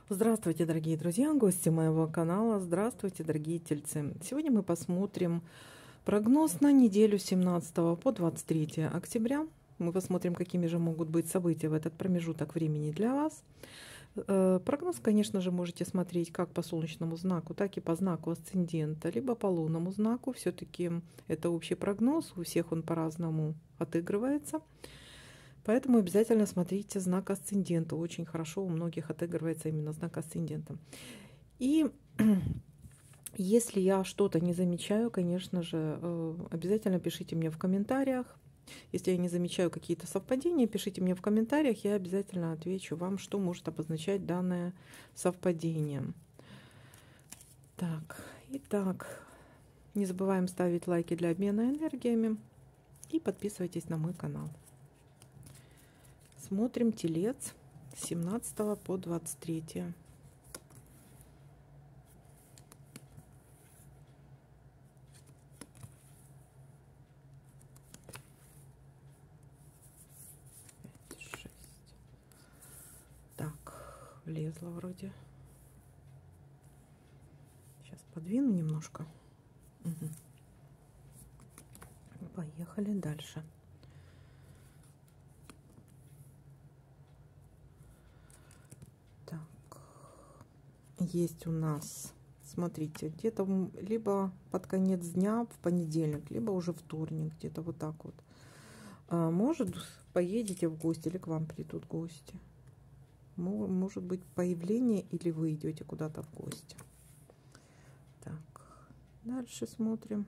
Здравствуйте, дорогие друзья, гости моего канала. Здравствуйте, дорогие тельцы. Сегодня мы посмотрим прогноз на неделю с 17 по 23 октября. Мы посмотрим, какими же могут быть события в этот промежуток времени для вас. Прогноз, конечно же, можете смотреть как по солнечному знаку, так и по знаку асцендента, либо по лунному знаку. Все-таки это общий прогноз, у всех он по-разному отыгрывается. Поэтому обязательно смотрите знак асцендента. Очень хорошо у многих отыгрывается именно знак асцендента. И если я что-то не замечаю, конечно же, обязательно пишите мне в комментариях. Если я не замечаю какие-то совпадения, пишите мне в комментариях, я обязательно отвечу вам, что может обозначать данное совпадение. Так, итак, не забываем ставить лайки для обмена энергиями и подписывайтесь на мой канал. Смотрим телец с 17 по 23. Так, влезла вроде. Сейчас подвину немножко. Угу. Поехали дальше. Есть у нас, смотрите, где-то либо под конец дня, в понедельник, либо уже вторник, где-то вот так вот. Может, поедете в гости или к вам придут гости. Может быть, появление или вы идете куда-то в гости. Так, дальше смотрим.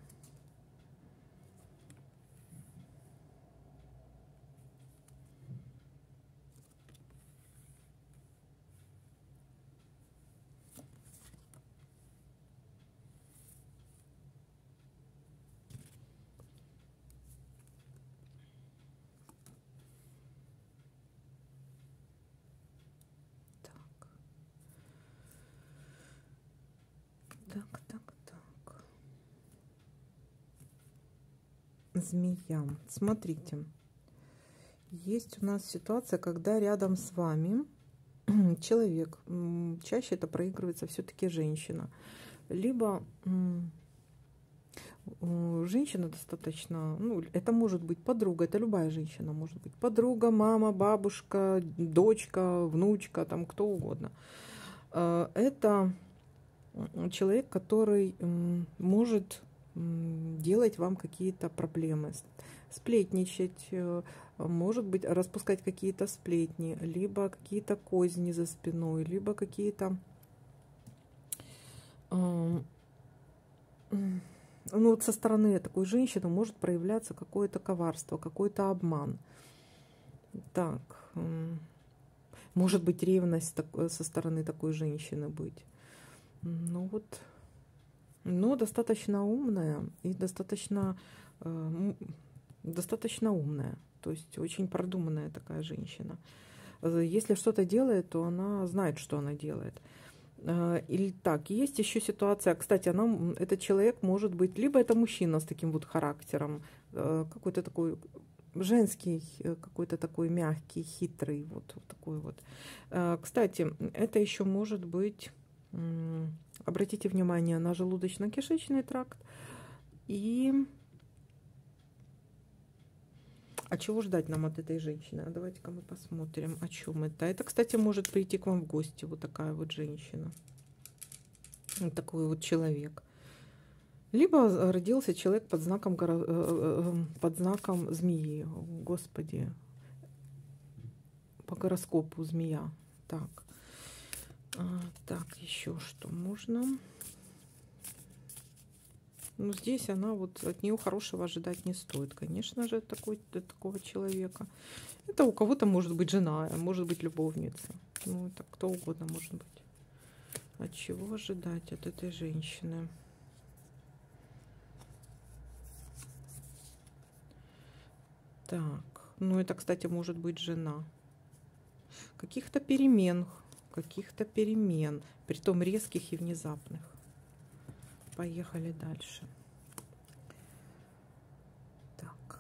Так. Змея. Смотрите. Есть у нас ситуация, когда рядом с вами человек, чаще это проигрывается все-таки женщина. Либо женщина достаточно, ну, это может быть подруга, это любая женщина может быть. Подруга, мама, бабушка, дочка, внучка, там кто угодно. Это человек, который может делать вам какие-то проблемы, сплетничать, может быть, распускать какие-то сплетни, либо какие-то козни за спиной, либо какие-то, ну, вот со стороны такой женщины может проявляться какое-то коварство, какой-то обман. Так, может быть, ревность со стороны такой женщины быть. Ну вот, но достаточно умная и достаточно умная, то есть очень продуманная такая женщина. Если что-то делает, то она знает, что она делает. Или так, есть еще ситуация, кстати, этот человек может быть, либо это мужчина с таким вот характером, какой-то такой женский, какой-то такой мягкий, хитрый, вот такой вот. Кстати, это еще может быть, обратите внимание на желудочно-кишечный тракт. И а чего ждать нам от этой женщины? Давайте-ка мы посмотрим, о чем это. Это, кстати, может прийти к вам в гости вот такая вот женщина. Вот такой вот человек. Либо родился человек под знаком змеи. Господи. По гороскопу змея. Так. Так, еще что можно? Ну, здесь она вот, от нее хорошего ожидать не стоит, конечно же, такого человека. Это у кого-то может быть жена, может быть любовница. Ну, это кто угодно может быть. От чего ожидать от этой женщины? Так, ну это, кстати, может быть жена. Каких-то перемен, притом резких и внезапных. Поехали дальше. Так.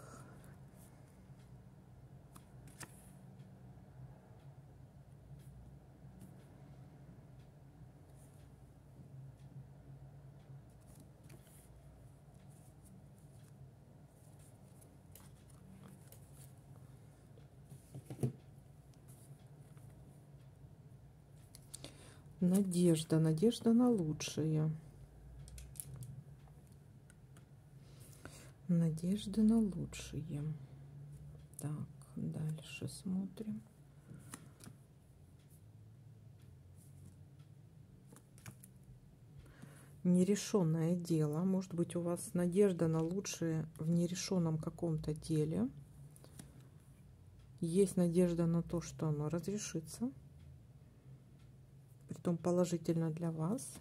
Надежда, надежда на лучшее. Надежды на лучшее. Так, дальше смотрим. Нерешенное дело. Может быть, у вас надежда на лучшее в нерешенном каком-то деле. Есть надежда на то, что оно разрешится. Притом положительно для вас.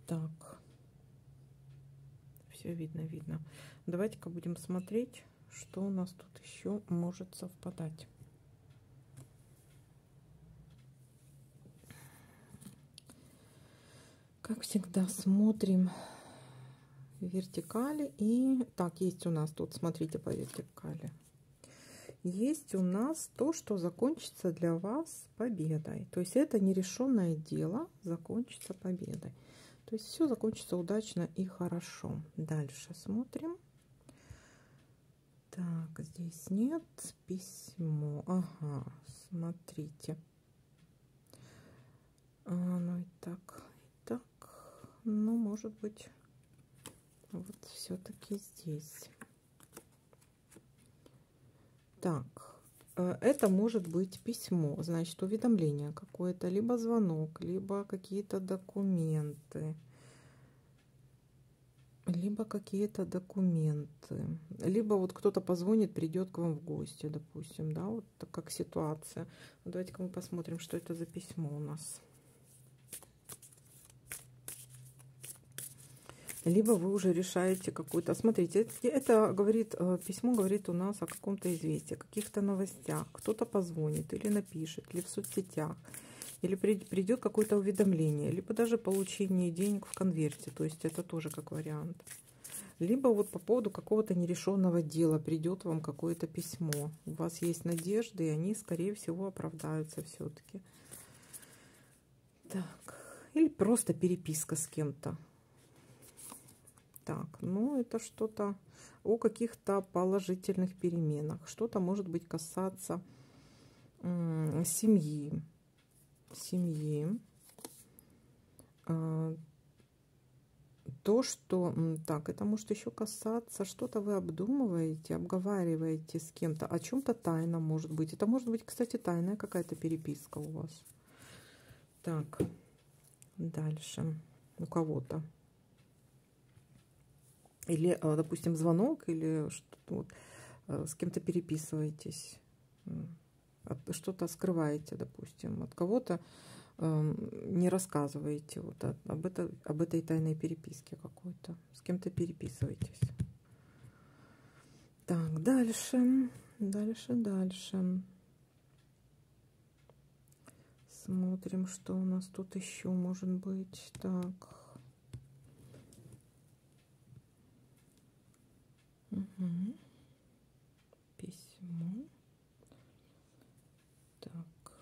Так. Все видно, видно. Давайте-ка будем смотреть, что у нас тут еще может совпадать. Как всегда, смотрим вертикали. И так, есть у нас тут, смотрите по вертикали. Есть у нас то, что закончится для вас победой. То есть это нерешенное дело закончится победой. То есть все закончится удачно и хорошо. Дальше смотрим. Так, здесь нет. Письмо. Ага, смотрите. Ну и так, ну, может быть, вот все-таки здесь. Так, это может быть письмо, значит, уведомление какое-то, либо звонок, либо какие-то документы. Либо вот кто-то позвонит, придет к вам в гости, допустим, да, вот так как ситуация. Давайте-ка мы посмотрим, что это за письмо у нас. Либо вы уже решаете какую-то... Смотрите, это говорит, письмо говорит у нас о каком-то известии, о каких-то новостях. Кто-то позвонит или напишет, или в соцсетях, или придет какое-то уведомление, либо даже получение денег в конверте. То есть это тоже как вариант. Либо вот по поводу какого-то нерешенного дела придет вам какое-то письмо. У вас есть надежды, и они, скорее всего, оправдаются все-таки. Так, или просто переписка с кем-то. Так, ну это что-то о каких-то положительных переменах. Что-то может быть касаться семьи. То, что... Так, это может еще касаться, что-то вы обдумываете, обговариваете с кем-то, о чем-то тайном может быть. Это может быть, кстати, тайная какая-то переписка у вас. Так, дальше. У кого-то. Или, допустим, звонок, или что-то вот, с кем-то переписываетесь, что-то скрываете, допустим, от кого-то не рассказываете вот об этой тайной переписке какой-то, с кем-то переписываетесь. Так, дальше. Смотрим, что у нас тут еще может быть. Так. Угу. Письмо. Так.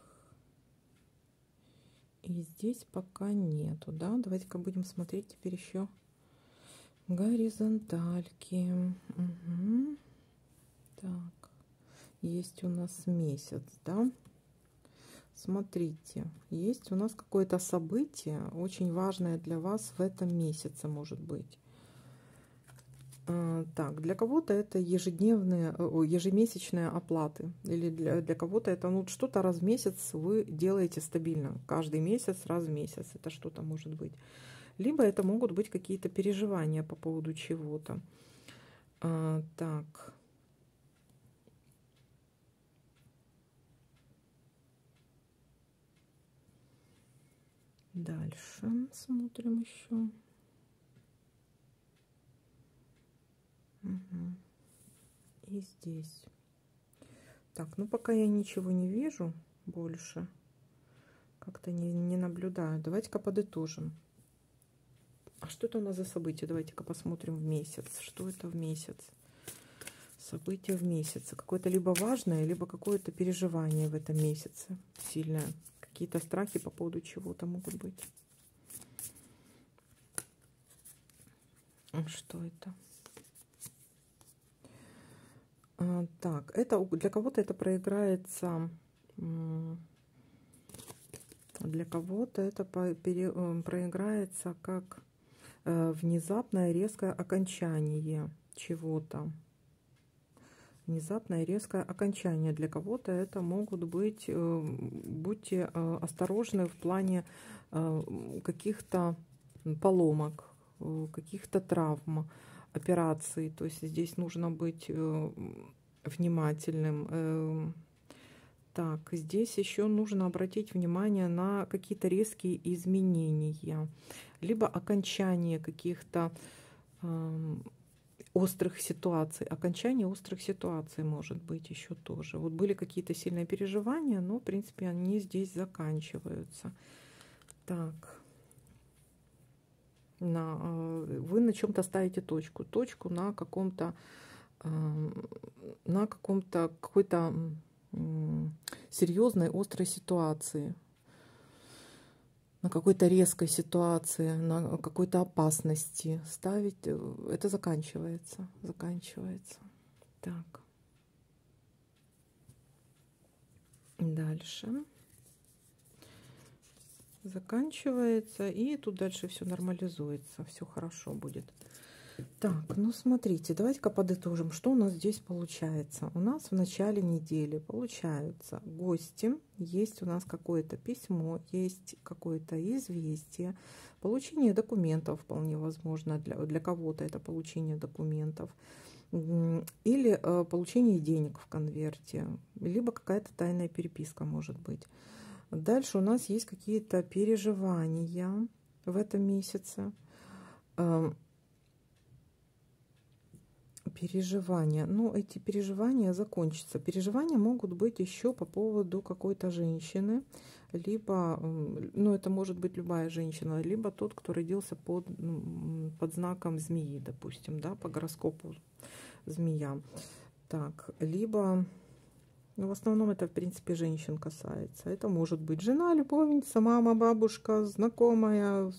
И здесь пока нету, да? Давайте-ка будем смотреть теперь еще горизонтальки. Угу. Так. Есть у нас месяц, да? Смотрите, есть у нас какое-то событие, очень важное для вас в этом месяце, может быть. Так, для кого-то это ежемесячные оплаты, или для кого-то это что-то раз в месяц вы делаете стабильно, каждый месяц, раз в месяц, это что-то может быть. Либо это могут быть какие-то переживания по поводу чего-то. Так. Дальше смотрим еще. Угу. И здесь. Так, ну пока я ничего не вижу больше. Как-то не наблюдаю. Давайте-ка подытожим. А что это у нас за событие? Давайте-ка посмотрим в месяц. Что это в месяц? Событие в месяце. Какое-то либо важное, либо какое-то переживание в этом месяце сильное. Какие-то страхи по поводу чего-то могут быть. Что это? Так, это для кого-то это проиграется, для кого-то это проиграется как внезапное резкое окончание чего-то. Внезапное резкое окончание. Для кого-то это могут быть, будьте осторожны в плане каких-то поломок, каких-то травм, операций. То есть здесь нужно быть внимательным. Так, здесь еще нужно обратить внимание на какие-то резкие изменения, либо окончание каких-то острых ситуаций. Окончание острых ситуаций может быть еще тоже. Вот были какие-то сильные переживания, но, в принципе, они здесь заканчиваются. Так. Вы на чем-то ставите точку. Точку на каком-то, какой-то серьезной, острой ситуации, на какой-то резкой ситуации, на какой-то опасности ставить, это заканчивается. Так. Дальше. Заканчивается, и тут дальше все нормализуется, все хорошо будет. Так, ну смотрите, давайте-ка подытожим, что у нас здесь получается. У нас в начале недели получаются гости, есть у нас какое-то письмо, есть какое-то известие, получение документов вполне возможно, для кого-то это получение документов, или получение денег в конверте, либо какая-то тайная переписка может быть. Дальше у нас есть какие-то переживания в этом месяце. Переживания. Но эти переживания закончатся. Переживания могут быть еще по поводу какой-то женщины, либо, ну, это может быть любая женщина, либо тот, кто родился под знаком змеи, допустим, да, по гороскопу змея. Так, либо, ну, в основном это, в принципе, женщин касается. Это может быть жена, любовница, мама, бабушка, знакомая,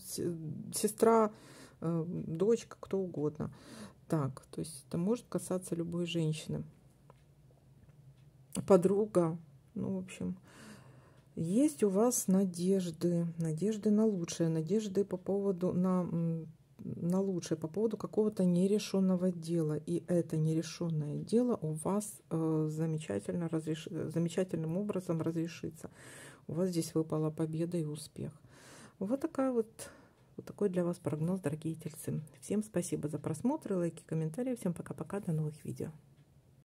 сестра, дочка, кто угодно. Так, то есть это может касаться любой женщины. Подруга, ну, в общем, есть у вас надежды на лучшее, надежды по поводу на лучшее, по поводу какого-то нерешенного дела. И это нерешенное дело у вас замечательным образом разрешится. У вас здесь выпала победа и успех. Вот такой для вас прогноз, дорогие тельцы. Всем спасибо за просмотр, лайки, комментарии. Всем пока-пока, до новых видео.